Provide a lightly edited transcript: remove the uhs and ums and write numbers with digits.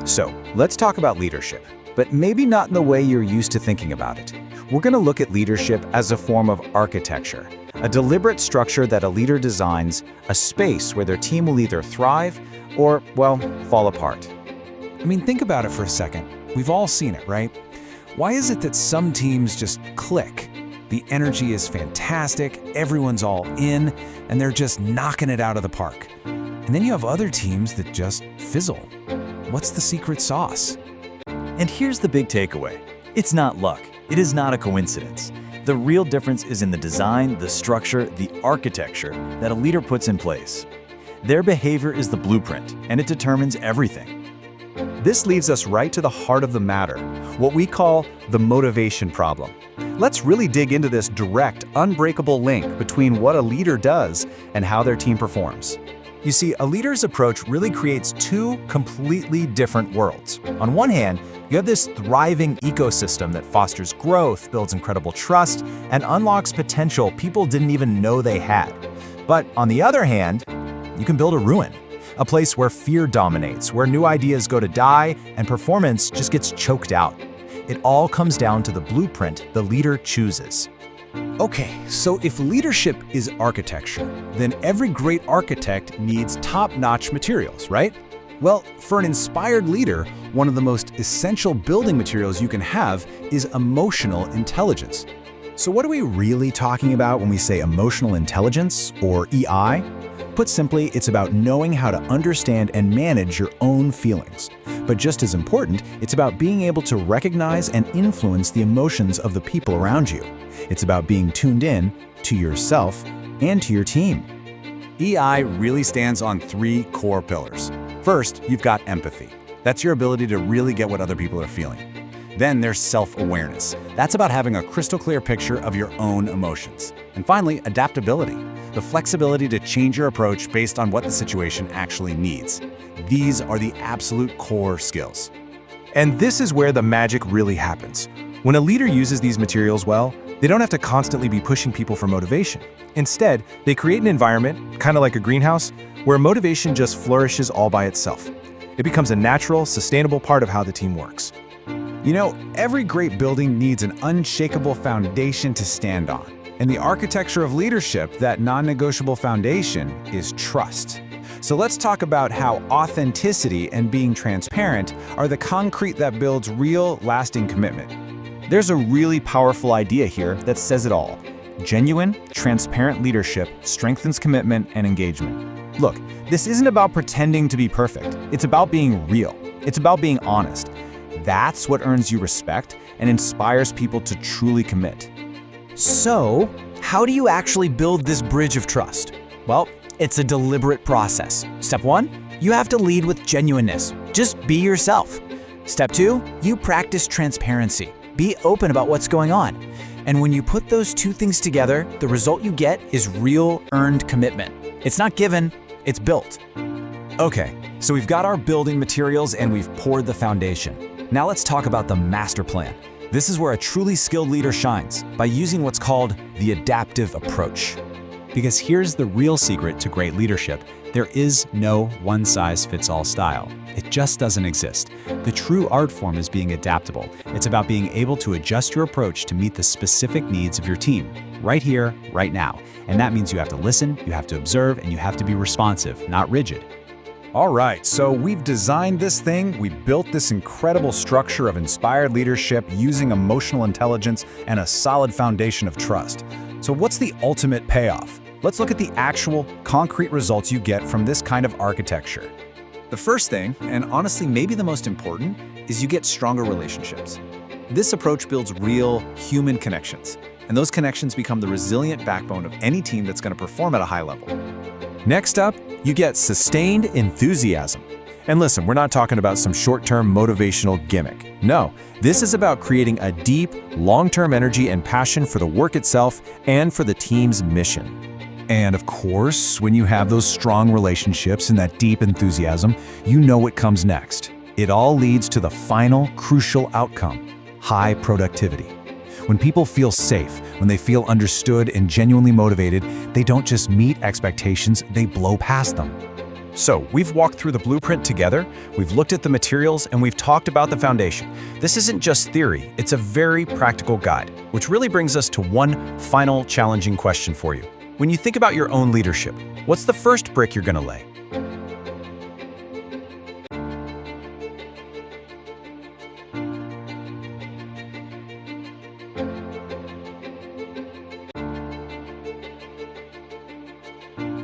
So, let's talk about leadership, but maybe not in the way you're used to thinking about it. We're going to look at leadership as a form of architecture, a deliberate structure that a leader designs, a space where their team will either thrive or, well, fall apart. I mean, think about it for a second. We've all seen it, right? Why is it that some teams just click? The energy is fantastic, everyone's all in, and they're just knocking it out of the park. And then you have other teams that just fizzle. What's the secret sauce? And here's the big takeaway. It's not luck. It is not a coincidence. The real difference is in the design, the structure, the architecture that a leader puts in place. Their behavior is the blueprint, and it determines everything. This leads us right to the heart of the matter, what we call the motivation problem. Let's really dig into this direct, unbreakable link between what a leader does and how their team performs. You see, a leader's approach really creates two completely different worlds. On one hand, you have this thriving ecosystem that fosters growth, builds incredible trust, and unlocks potential people didn't even know they had. But on the other hand, you can build a ruin, a place where fear dominates, where new ideas go to die, and performance just gets choked out. It all comes down to the blueprint the leader chooses. Okay, so if leadership is architecture, then every great architect needs top-notch materials, right? Well, for an inspired leader, one of the most essential building materials you can have is emotional intelligence. So what are we really talking about when we say emotional intelligence, or EI? Put simply, it's about knowing how to understand and manage your own feelings. But just as important, it's about being able to recognize and influence the emotions of the people around you. It's about being tuned in to yourself and to your team. EI really stands on three core pillars. First, you've got empathy. That's your ability to really get what other people are feeling. Then there's self-awareness. That's about having a crystal clear picture of your own emotions. And finally, adaptability, the flexibility to change your approach based on what the situation actually needs. These are the absolute core skills. And this is where the magic really happens. When a leader uses these materials well, they don't have to constantly be pushing people for motivation. Instead, they create an environment, kind of like a greenhouse, where motivation just flourishes all by itself. It becomes a natural, sustainable part of how the team works. You know, every great building needs an unshakable foundation to stand on. In the architecture of leadership, that non-negotiable foundation is trust. So let's talk about how authenticity and being transparent are the concrete that builds real, lasting commitment. There's a really powerful idea here that says it all. Genuine, transparent leadership strengthens commitment and engagement. Look, this isn't about pretending to be perfect. It's about being real. It's about being honest. That's what earns you respect and inspires people to truly commit. So, how do you actually build this bridge of trust? Well, it's a deliberate process. Step 1, you have to lead with genuineness. Just be yourself. Step 2, you practice transparency. Be open about what's going on. And when you put those two things together, the result you get is real earned commitment. It's not given, it's built. Okay, so we've got our building materials and we've poured the foundation. Now let's talk about the master plan. This is where a truly skilled leader shines, by using what's called the adaptive approach. Because here's the real secret to great leadership. There is no one-size-fits-all style. It just doesn't exist. The true art form is being adaptable. It's about being able to adjust your approach to meet the specific needs of your team, right here, right now. And that means you have to listen, you have to observe, and you have to be responsive, not rigid. All right, so we've designed this thing, we built this incredible structure of inspired leadership using emotional intelligence and a solid foundation of trust. So what's the ultimate payoff? Let's look at the actual, concrete results you get from this kind of architecture. The first thing, and honestly maybe the most important, is you get stronger relationships. This approach builds real, human connections, and those connections become the resilient backbone of any team that's going to perform at a high level. Next up, you get sustained enthusiasm. And listen, we're not talking about some short-term motivational gimmick. No, this is about creating a deep, long-term energy and passion for the work itself and for the team's mission. And of course, when you have those strong relationships and that deep enthusiasm, you know what comes next. It all leads to the final, crucial outcome: high productivity. When people feel safe, when they feel understood and genuinely motivated, they don't just meet expectations, they blow past them. So, we've walked through the blueprint together, we've looked at the materials, and we've talked about the foundation. This isn't just theory, it's a very practical guide, which really brings us to one final challenging question for you. When you think about your own leadership, what's the first brick you're going to lay?